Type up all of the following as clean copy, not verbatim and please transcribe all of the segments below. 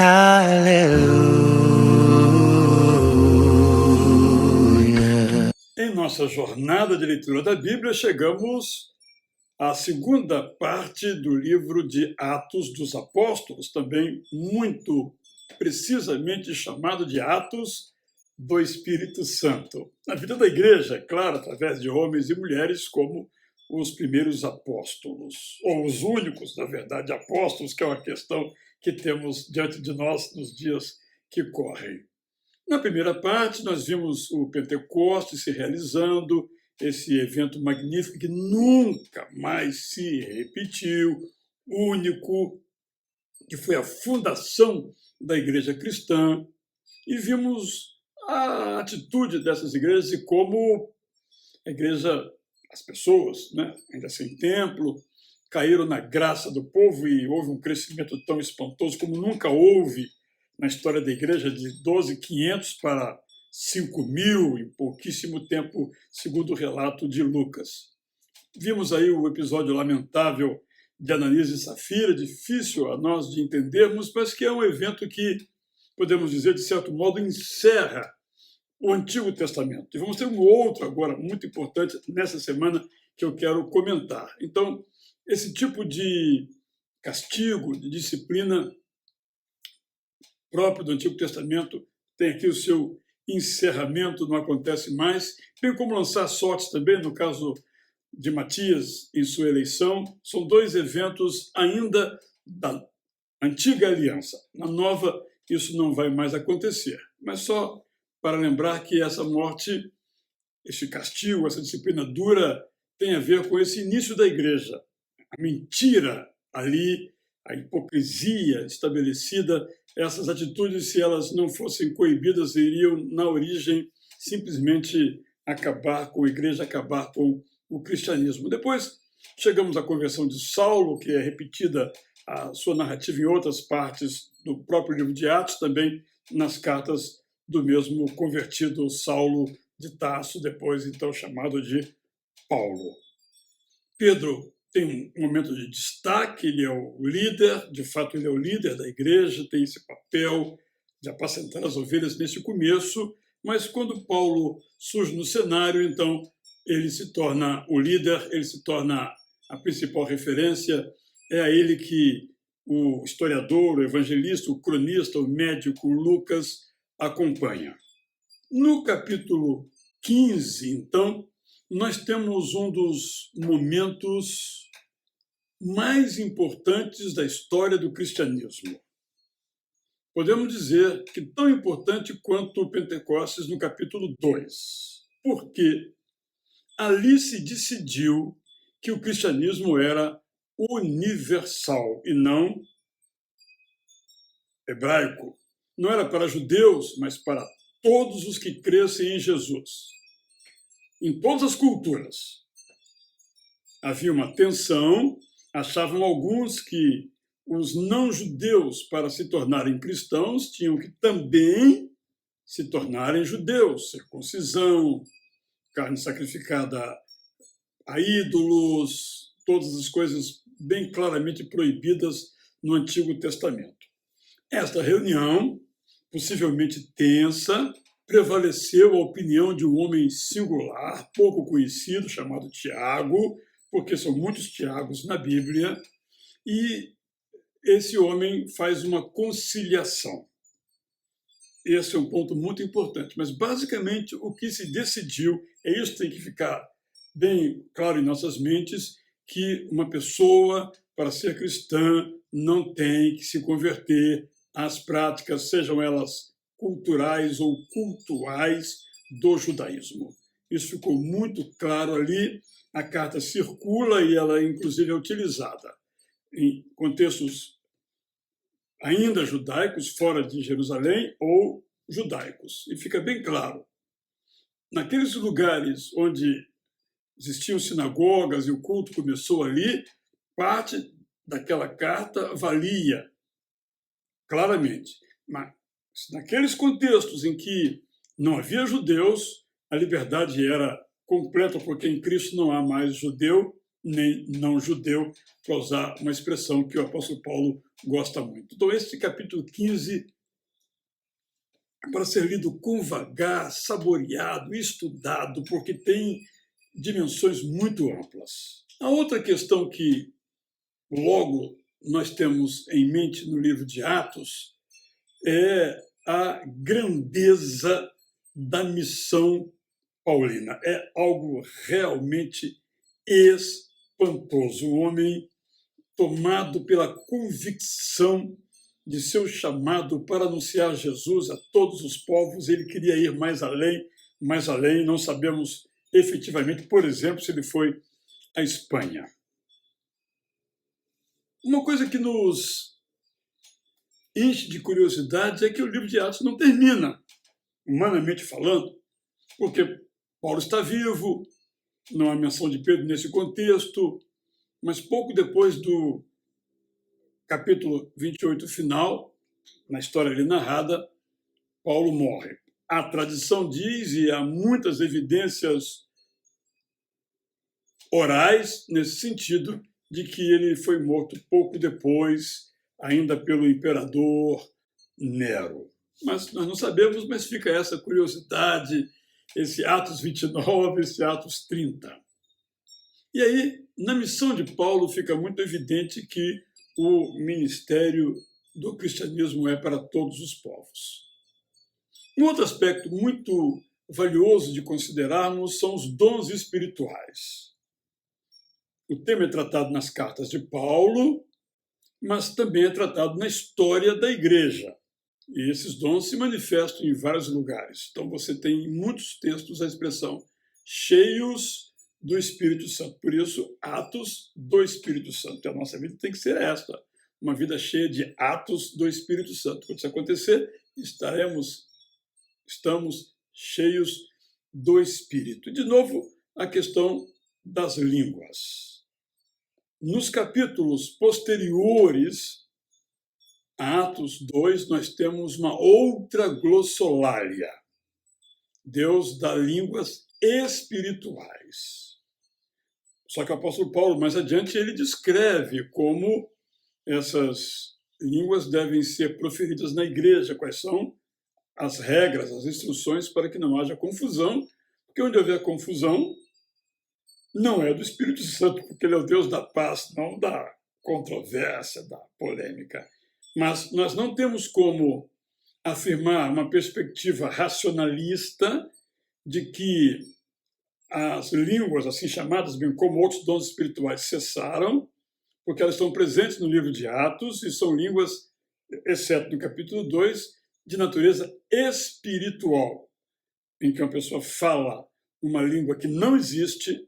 Hallelujah. Em nossa jornada de leitura da Bíblia, chegamos à segunda parte do livro de Atos dos Apóstolos, também muito precisamente chamado de Atos do Espírito Santo. Na vida da igreja, é claro, através de homens e mulheres como os primeiros apóstolos, ou os únicos, na verdade, apóstolos, que é uma questão que temos diante de nós nos dias que correm. Na primeira parte, nós vimos o Pentecostes se realizando, esse evento magnífico que nunca mais se repetiu, único, que foi a fundação da igreja cristã, e vimos a atitude dessas igrejas e como a igreja, as pessoas, né, ainda sem templo, caíram na graça do povo e houve um crescimento tão espantoso como nunca houve na história da igreja, de 12.500 para 5.000 em pouquíssimo tempo, segundo o relato de Lucas. Vimos aí o episódio lamentável de Ananias e Safira, difícil a nós de entendermos, mas que é um evento que, podemos dizer, de certo modo, encerra o Antigo Testamento. E vamos ter um outro agora, muito importante, nessa semana, que eu quero comentar. Então, esse tipo de castigo, de disciplina próprio do Antigo Testamento tem aqui o seu encerramento, não acontece mais, bem como lançar sortes também, no caso de Matias, em sua eleição. São dois eventos ainda da antiga aliança. Na nova, isso não vai mais acontecer. Mas só para lembrar que essa morte, esse castigo, essa disciplina dura, tem a ver com esse início da igreja. A mentira ali, a hipocrisia estabelecida, essas atitudes, se elas não fossem coibidas, iriam, na origem, simplesmente acabar com a igreja, acabar com o cristianismo. Depois chegamos à conversão de Saulo, que é repetida a sua narrativa em outras partes do próprio livro de Atos, também nas cartas do mesmo convertido Saulo de Tarso, depois então chamado de Paulo. Pedro tem um momento de destaque, ele é o líder, de fato ele é o líder da igreja, tem esse papel de apacentar as ovelhas nesse começo, mas quando Paulo surge no cenário, então ele se torna o líder, ele se torna a principal referência, é a ele que o historiador, o evangelista, o cronista, o médico Lucas acompanha. No capítulo 15, então, nós temos um dos momentos mais importantes da história do cristianismo. Podemos dizer que tão importante quanto o Pentecostes no capítulo 2, porque ali se decidiu que o cristianismo era universal e não hebraico. Não era para judeus, mas para todos os que crescem em Jesus. Em todas as culturas havia uma tensão, achavam alguns que os não-judeus, para se tornarem cristãos, tinham que também se tornarem judeus, circuncisão, carne sacrificada a ídolos, todas as coisas bem claramente proibidas no Antigo Testamento. Esta reunião, possivelmente tensa, prevaleceu a opinião de um homem singular, pouco conhecido, chamado Tiago, porque são muitos Tiagos na Bíblia, e esse homem faz uma conciliação. Esse é um ponto muito importante, mas basicamente o que se decidiu, isso tem que ficar bem claro em nossas mentes, que uma pessoa, para ser cristã, não tem que se converter às práticas, sejam elas culturais ou cultuais, do judaísmo. Isso ficou muito claro ali, a carta circula e ela, inclusive, é utilizada em contextos ainda judaicos, fora de Jerusalém, ou judaicos. E fica bem claro, naqueles lugares onde existiam sinagogas e o culto começou ali, parte daquela carta valia, claramente. Mas naqueles contextos em que não havia judeus, a liberdade era completa, porque em Cristo não há mais judeu nem não judeu, para usar uma expressão que o apóstolo Paulo gosta muito. Então, este capítulo 15 é para ser lido com vagar, saboreado, estudado, porque tem dimensões muito amplas. A outra questão que logo nós temos em mente no livro de Atos é a grandeza da missão paulina. É algo realmente espantoso. Um homem tomado pela convicção de seu chamado para anunciar Jesus a todos os povos. Ele queria ir mais além, mais além. Não sabemos efetivamente, por exemplo, se ele foi à Espanha. Uma coisa que nos enche de curiosidade é que o livro de Atos não termina, humanamente falando, porque Paulo está vivo, não há menção de Pedro nesse contexto, mas pouco depois do capítulo 28 final, na história ali narrada, Paulo morre. A tradição diz, e há muitas evidências orais nesse sentido, de que ele foi morto pouco depois, ainda pelo imperador Nero. Mas nós não sabemos, mas fica essa curiosidade, esse Atos 29, esse Atos 30. E aí, na missão de Paulo, fica muito evidente que o ministério do cristianismo é para todos os povos. Um outro aspecto muito valioso de considerarmos são os dons espirituais. O tema é tratado nas cartas de Paulo, mas também é tratado na história da igreja. E esses dons se manifestam em vários lugares. Então você tem em muitos textos a expressão cheios do Espírito Santo. Por isso, atos do Espírito Santo. E a nossa vida tem que ser esta, uma vida cheia de atos do Espírito Santo. Quando isso acontecer, estamos cheios do Espírito. E, de novo, a questão das línguas. Nos capítulos posteriores a Atos 2, nós temos uma outra glossolalia. Deus dá línguas espirituais. Só que o apóstolo Paulo, mais adiante, ele descreve como essas línguas devem ser proferidas na igreja, quais são as regras, as instruções para que não haja confusão, porque onde houver confusão, não é do Espírito Santo, porque ele é o Deus da paz, não da controvérsia, da polêmica. Mas nós não temos como afirmar uma perspectiva racionalista de que as línguas, assim chamadas, bem como outros dons espirituais, cessaram, porque elas estão presentes no livro de Atos e são línguas, exceto no capítulo 2, de natureza espiritual, em que uma pessoa fala uma língua que não existe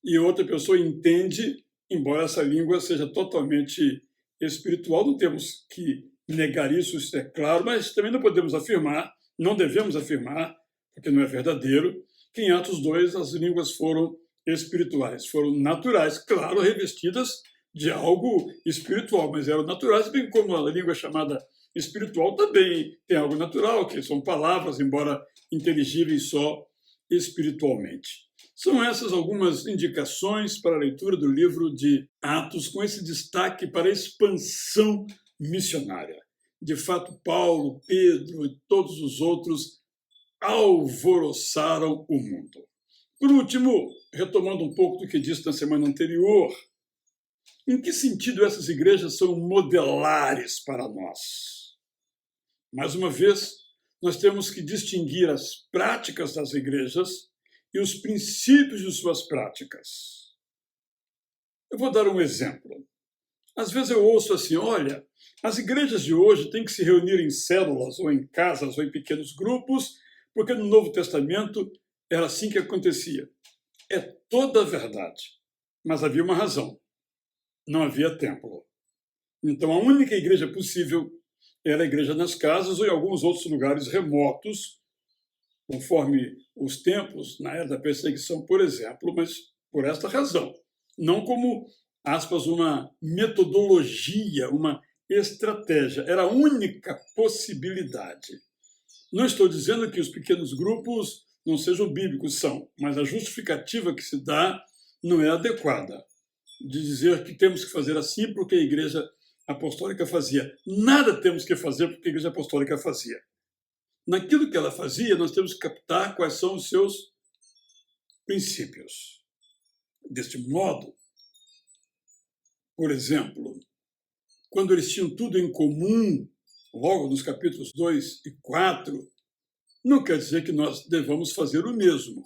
e outra pessoa entende, embora essa língua seja totalmente espiritual. Não temos que negar isso, isso é claro, mas também não podemos afirmar, não devemos afirmar, porque não é verdadeiro, que em Atos 2 as línguas foram espirituais, foram naturais, claro, revestidas de algo espiritual, mas eram naturais, bem como a língua chamada espiritual também tem algo natural, que são palavras, embora inteligíveis só espiritualmente. São essas algumas indicações para a leitura do livro de Atos, com esse destaque para a expansão missionária. De fato, Paulo, Pedro e todos os outros alvoroçaram o mundo. Por último, retomando um pouco do que disse na semana anterior, em que sentido essas igrejas são modelares para nós? Mais uma vez, nós temos que distinguir as práticas das igrejas e os princípios de suas práticas. Eu vou dar um exemplo. Às vezes eu ouço assim, olha, as igrejas de hoje têm que se reunir em células, ou em casas, ou em pequenos grupos, porque no Novo Testamento era assim que acontecia. É toda a verdade, mas havia uma razão. Não havia templo. Então a única igreja possível era a igreja nas casas ou em alguns outros lugares remotos, conforme os tempos, na era da perseguição, por exemplo, mas por esta razão. Não como, aspas, uma metodologia, uma estratégia. Era a única possibilidade. Não estou dizendo que os pequenos grupos não sejam bíblicos, são, mas a justificativa que se dá não é adequada, de dizer que temos que fazer assim porque a Igreja Apostólica fazia. Nada temos que fazer porque a Igreja Apostólica fazia. Naquilo que ela fazia, nós temos que captar quais são os seus princípios. Deste modo, por exemplo, quando eles tinham tudo em comum, logo nos capítulos 2 e 4, não quer dizer que nós devamos fazer o mesmo.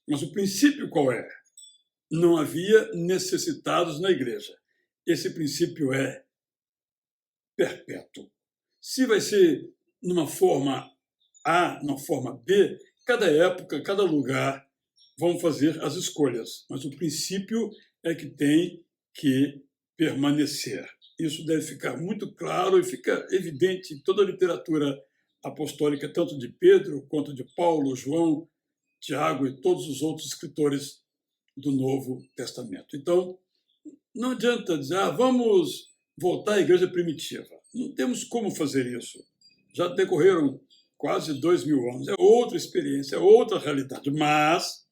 Mas o princípio qual é? Não havia necessitados na igreja. Esse princípio é perpétuo. Se vai ser numa forma A, numa forma B, cada época, cada lugar vão fazer as escolhas. Mas o princípio é que tem que permanecer. Isso deve ficar muito claro e fica evidente em toda a literatura apostólica, tanto de Pedro quanto de Paulo, João, Tiago e todos os outros escritores do Novo Testamento. Então, não adianta dizer, vamos voltar à igreja primitiva. Não temos como fazer isso. Já decorreram quase 2000 anos. É outra experiência, é outra realidade. Mas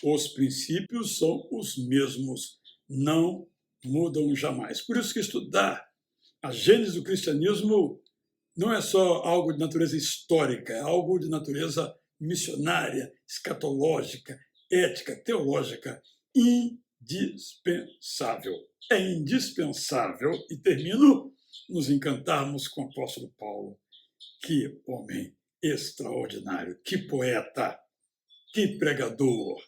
os princípios são os mesmos, não mudam jamais. Por isso que estudar a gênese do cristianismo não é só algo de natureza histórica, é algo de natureza missionária, escatológica, ética, teológica, indispensável. É indispensável, e termino, nos encantarmos com o apóstolo Paulo. Que homem extraordinário, que poeta, que pregador,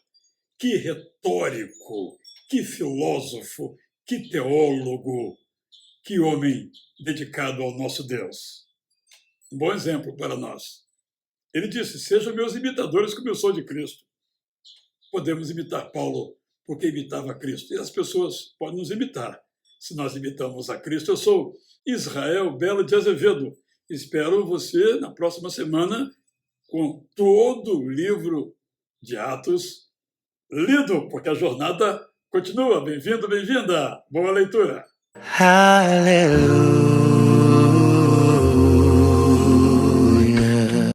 que retórico, que filósofo, que teólogo, que homem dedicado ao nosso Deus. Um bom exemplo para nós. Ele disse, sejam meus imitadores como eu sou de Cristo. Podemos imitar Paulo porque imitava Cristo. E as pessoas podem nos imitar se nós imitamos a Cristo. Eu sou Israel Belo de Azevedo. Espero você na próxima semana com todo o livro de Atos lido, porque a jornada continua. Bem-vindo, bem-vinda. Boa leitura. Aleluia.